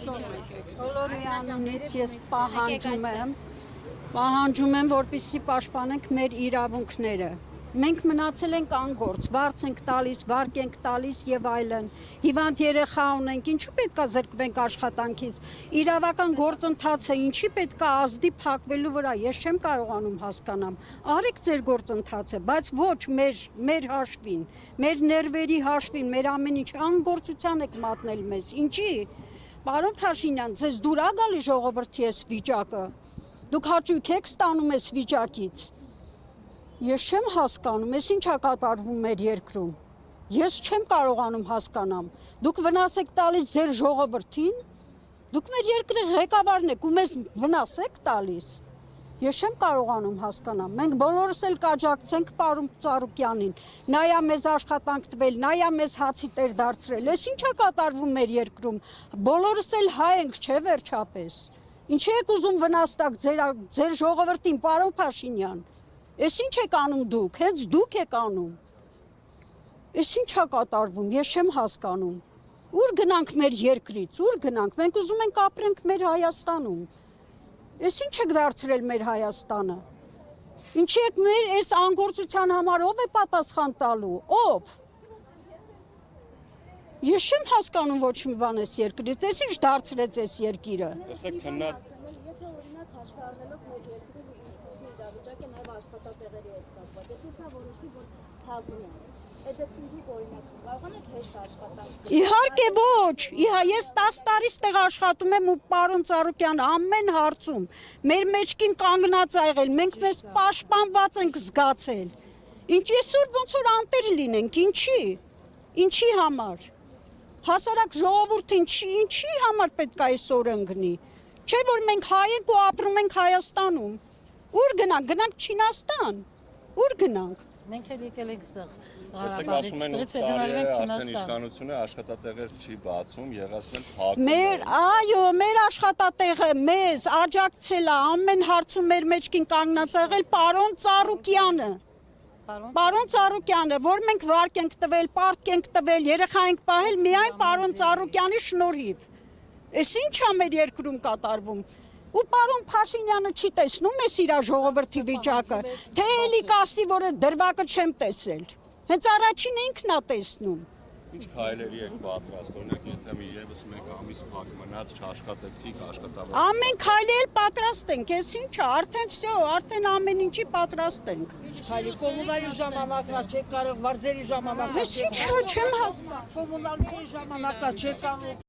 Բոլորի անունից ես պահանջում եմ, որպեսզի պաշտպանենք մեր իրավունքները։ Մենք մնացել ենք անգործ, վարձ ենք տալիս, վարկ ենք տալիս եւ այլն։ Հիվանդ երեխա ունենք, ինչու պետք է զրկվենք աշխատանքից։ Իրավական գործընթացը ինչի պետք է ազդի փակվելու վրա, ես չեմ կարողանում հասկանամ։ Արեք ձեր գործընթացը, բայց ոչ մեր հաշվին, մեր ներվերի հաշվին, մեր ամեն ինչ անգործության եք մատնել մեզ։ Ինչի։ Պարոն Փաշինյան, ձեզ դուր է գալի ժողովրդի այս վիճակը։ Դուք հաճույք եք ստանում այս վիճակից։ Ես չեմ հասկանում, ես ինչ է կատարվում մեր երկրում։ Ես չեմ կարողանում հասկանամ։ Դուք վնաս եք տալիս ձեր ժողովրդին, դուք մեր երկրի ղեկավարն եք ու մեզ վնաս եք տալիս։ Ես չեմ կարողանում հասկանամ։ Մենք բոլորս էլ կաջակցենք պարոն Ծառուկյանին, նայա մեզ աշխատանք տվել, նայա մեզ հացի տեր դարձրել։ Ես ինչ է կատարվում մեր երկրում։ Բոլորս էլ հայ ենք, չէ՞ վերջապես։ Ինչի եք ուզում վնաս տաք ձեր ժողովրդին, պարոն Փաշինյան։ Ես ինչ եք անում դուք, հենց դուք եք անում։ Ես ինչ է կատարվում, ես չեմ հասկանում։ Ուր գնանք մեր երկրից, ուր գնանք, մենք ուզում ենք ապրենք մեր Հայաստանում։ Ես ինչ եք դարձրել մեր Հայաստանը։ Ինչի եք մեր այս անգործության համար ով է պատասխան տալու, ով։ Ես չեմ հասկանում ոչ մի բան այս երկրից, ես ինչ դարձրեց այս երկիրը։ Տեսեք քննած Եթե օրինակ հաշվի առնելով մեր երկրում ինչպիսի իրավիճակ է նաև աշխատատեղերի հետ կապված, եթե սա որոշվի, որ փակում է, այդ դեպքում դուք օրինակ կարող եք հեշտ աշխատանք։ Իհարկե ոչ, ես 10 տարի ստեղ աշխատում եմ ու պարոն Ծառուկյան ամեն հարցում մեր մեջքին կանգնած ա եղել, մենք մեզ պաշտպանված ենք զգացել։ Ինչ այսօր ոնց որ անտեր լինենք, ինչի համար։ Հասարակ ժողովուրդը ինչի համար պետք է այսօր ընկնի։ Չէ՞ որ մենք հայ ենք ու ապրում ենք Հայաստանում։ Ուր գնանք Չինաստան։ Ուր գնանք։ Մենք էլ եկել ենք ստեղ Տեսեք ասում են արդեն իշխանությունը աշխատատեղեր չի բացում, եղածն էլ փակում։ Այո, մեր աշխատատեղը մեզ աջակցել է ամեն հարցում մեր մեջքին կանգնած եղել պարոն Ծառուկյանը։ Պարոն Ծառուկյանը, որ մենք վարկ ենք տվել, պարտք ենք տվել, երեխա ենք պահել միայն պարոն Ծառուկյանի շնորհիվ։ Էս ինչ է մեր երկրում կատարվում։ Ու պարոն Փաշինյանը չի տեսնում էս իր ժողովրդի վիճակը, թե էլի կասի, որ դրվագը չեմ տեսել։ Հենց առաջին ինքն է տեսնում։ Ինչ քայլերի եք պատրաստ, օրինակ եթե մի եւս մեկ ամիս փակ մնաց, չաշխատեցիք, աշխատավարձ։ Ամեն քայլի էլ պատրաստ ենք, էս ինչ է, արդեն վсё, արդեն ամեն ինչի պատրաստ ենք։ Քայլի կոմունալի ժամանակն է, չեք կարող վարձերի ժամանակն է։ Ես ինչ չեմ հասկանում։ Կոմունալների ժամանակն է, չեք կարող